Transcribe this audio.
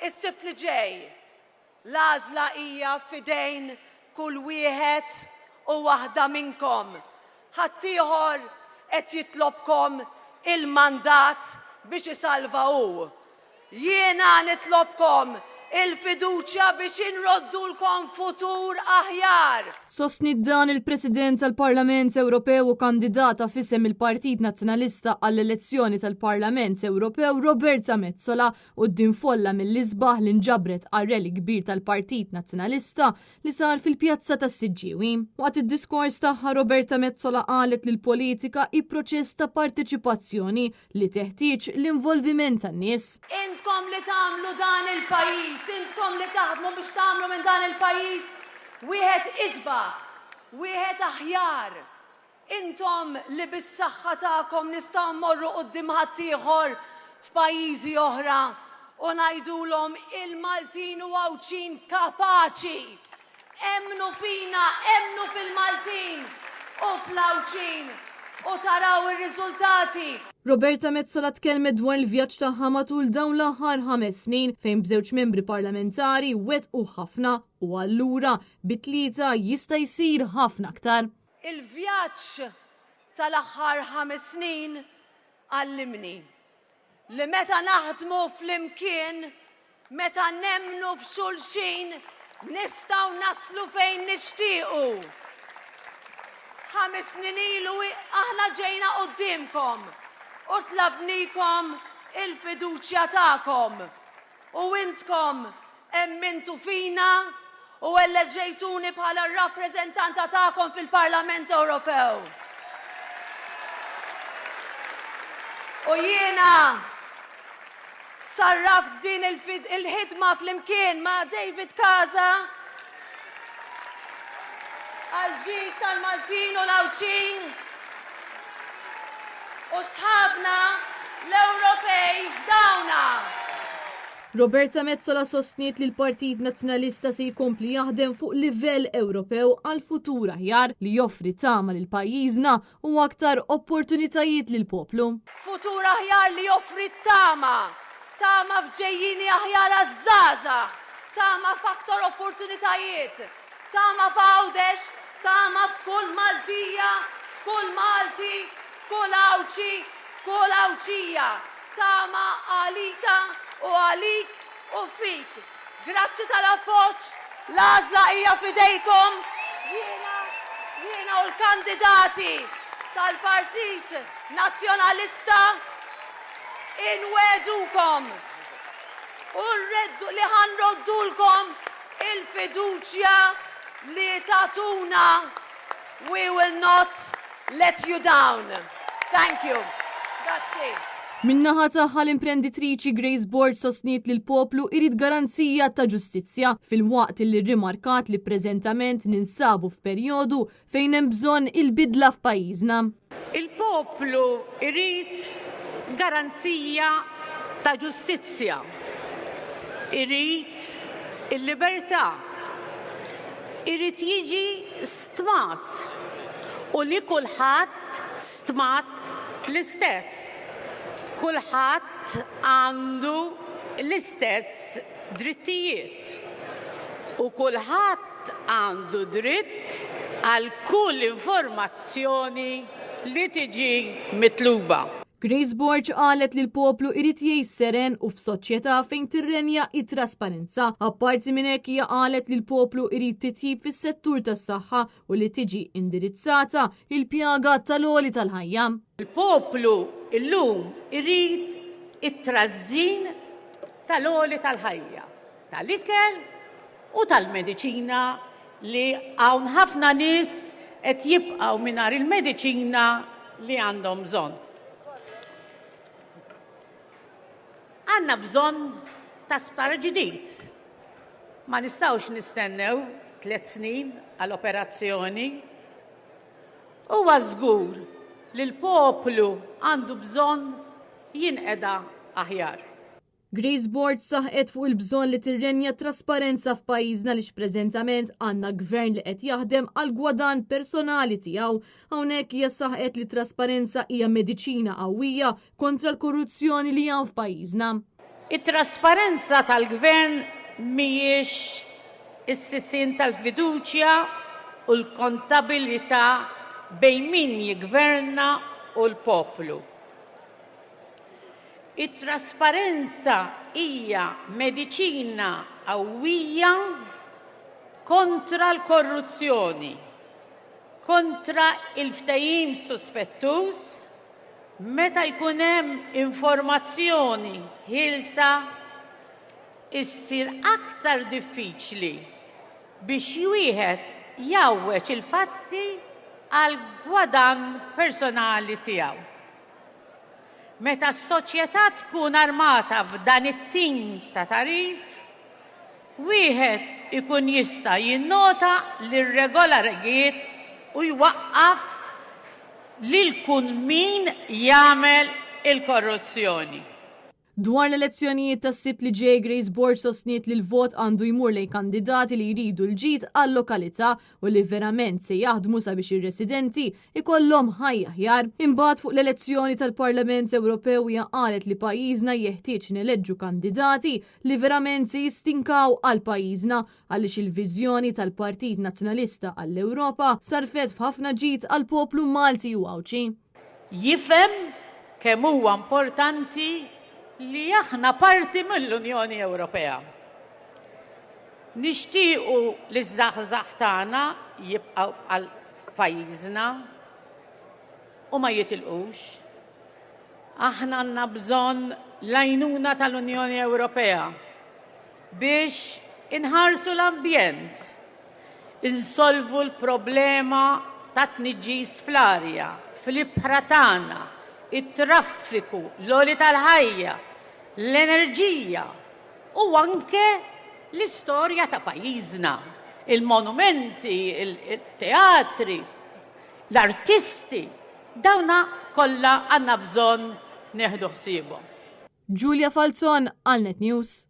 is-sibt li ġej. L-għażla hija f'idejn kull wieħed u waħda minnkom. Ħadd ieħor qed jitlobkom il-mandat biex isalva hu. Jiena nitlobkom il-fiduċja biex inroddulkom futur aħjar. Sostni dan il-President tal-Parlament Ewropew u kandidata f'isem il-Partit Nazzjonalista għall-elezzjoni tal-Parlament Ewropew Roberta Metsola quddiem folla mill-isbaħ li nġabret għar-rally kbir tal-Partit Nazzjonalista li sar fil-Pjazza tas-Siġġiewi. Waqt id-diskors tagħha Roberta Metsola qalet li l-politika hi proċess ta' parteċipazzjoni li teħtieġ l-involviment tan-nies. Intkom li tagħmlu dan il-pajjiż, intkom li taħdmu biex tagħmlu minn dan il-pajjiż wieħed isbaħ, wieħed aħjar. Intom li bis-saħħa tagħkom nistgħu mmorru quddiem ħadd ieħor f'pajjiżi oħra u ngħidulhom il-Maltin u għawċin kapaċi. Emmnu fina, emmnu fil-Maltin u fl-Awċin u taraw ir-riżultati. Roberta Metsola tkellmet dwar il-vjaġġ tagħha matul dawn l-aħħar 5 snin fejn b'żewġ membri parlamentari wettqu ħafna u allura bit-tlieta jista' jsir ħafna aktar. Il-vjaġġ tal-aħħar 5 snin għallimni li meta naħdmu flimkien, meta nemmnu f'xulxin nistgħu naslu fejn nixtiequ. 5 snin ilu aħna ġejna qudiemkom u tlabnikom il-fiduċja tagħkom. U intkom emmintu fina u eleġġejtuni bħala r-rappreżentanta tagħkom fil-Parlament Ewropew. U jiena sarraft din il-ħidma flimkien ma' David Casa għal-ġid tal-Maltin u l-Awċin u sħabna l-Ewropej f'dawna. Roberta Metsola sostniet li l-Partit Nazzjonalista se jkompli jaħdem fuq livell Ewropew għal futur aħjar li joffri tama lil pajjiżna u aktar opportunitajiet lil poplu. Futur aħjar li joffri tama f'ġejjini aħjar għaż-żgħażagħ, tama f'aktar opportunitajiet, tama f'Għawdex, tama f'kull Maltija, f'kull Malti, f'kull Awċi, f'kull Awċija, tama għalika u għalik u fik. Grazzi tal-appoġġ, l-għażla hija f'idejkom. Jiena u l-kandidati tal-Partit Nazzjonalista inwedukom u li ħanroddulkom il-fiduċja li tatuna. We will not let you down. Thank you. Grazie. Minnaħa tagħha l-imprenditriċi Grace Borg sostniet li l-poplu irid garanzija ta' ġustizzja fil-waqt li rrimarkat li preżentament ninsabu f'perjodu fejn hemm bżonn il-bidla f'pajjiżna. Il-poplu irid garanzija ta' ġustizzja. Irid il-libertà. Irid jiġi stmat u li kulħadd stmat l-istess. Kulħadd għandu l-istess drittijiet u kulħadd għandu dritt għal kull informazzjoni li tiġi mitluba. Grace Borg qalet li l-poplu irid jgħix seren u f'soċjetà fejn tirrenja it-trasparenza. Apparti minn hekk hija qalet li l-poplu irid titjib fis-settur tas-saħħa u li tiġi indirizzata il-pjaga tal-għoli tal-ħajja. Il-poplu illum irid it-trażżin tal-għoli tal-ħajja, tal-ikel u tal-mediċina li hawn ħafna nies qed jibqgħu mingħajr il-mediċina li għandhom bżonn. Għanna bżonn ta' sptar ġdid. Ma nistgħux nistennew 3 snin għall-operazzjoni. Huwa żgur li l-poplu għandu bżonn jinqeda aħjar. Grace Borg saħqet fuq il-bżonn li tirrenja trasparenza f'pajjiżna li x'preżentament għandna gvern li qed jaħdem għal gwadan personali tiegħu. Hawnhekk hija saħqet li trasparenza hija mediċina qawwija kontra l-korruzzjoni li hawn f'pajjiżna. It-trasparenza tal-gvern mhijiex is-sissin tal-fiduċja u l-kontabilità bejn min jigverna u l-poplu. It-trasparenza hija mediċina qawwija kontra l-korruzzjoni, kontra il-ftehim suspettuż, meta jkun hemm informazzjoni ħielsa issir aktar diffiċli biex wieħed jawweġ il-fatti għal gwadan personali tiegħu. Meta s-soċjetà tkun armata b'dan it-tim ta' tarif, wieħed ikun jista' jinnota l-irregolaritajiet u jwaqqaf lil kun min jagħmel il-korruzzjoni. Dwar l-elezzjonijiet tas-sibt li ġej, Grace Borg sostniet li l-vot għandu jmur lejn kandidati li jridu l-ġid għall-lokalità u li verament se jaħdmu sabiex ir-residenti ikollhom ħajja aħjar. Imbagħad fuq l-elezzjoni tal-Parlament Ewropew hija qalet li pajjiżna jeħtieġ neleġġu kandidati li verament se jistinkaw għal pajjiżna għaliex il-viżjoni tal-Partit Nazzjonalista għall-Ewropa sarfet f'ħafna ġid għall poplu Malti u Awċi. Jifhem kemm huwa importanti li aħna parti mill-Unjoni Ewropea. Nixtiequ li żgħażagħ tagħna jibqgħu għal pajjiżna u ma jitilqux. Aħna għandna bżonn l-għajnuna tal-Unjoni Ewropea biex inħarsu l-ambjent, insolvu l-problema ta' tniġġis fl-arja, fl-ibħra tagħna, it-traffiku, l-oli tal-ħajja, l-enerġija u anke l-istorja ta' pajjiżna, il-monumenti, il-teatri, l-artisti, dawna kollha għandna bżonn neħdu ħsiebhom. Giulia Falzon, Allnet News.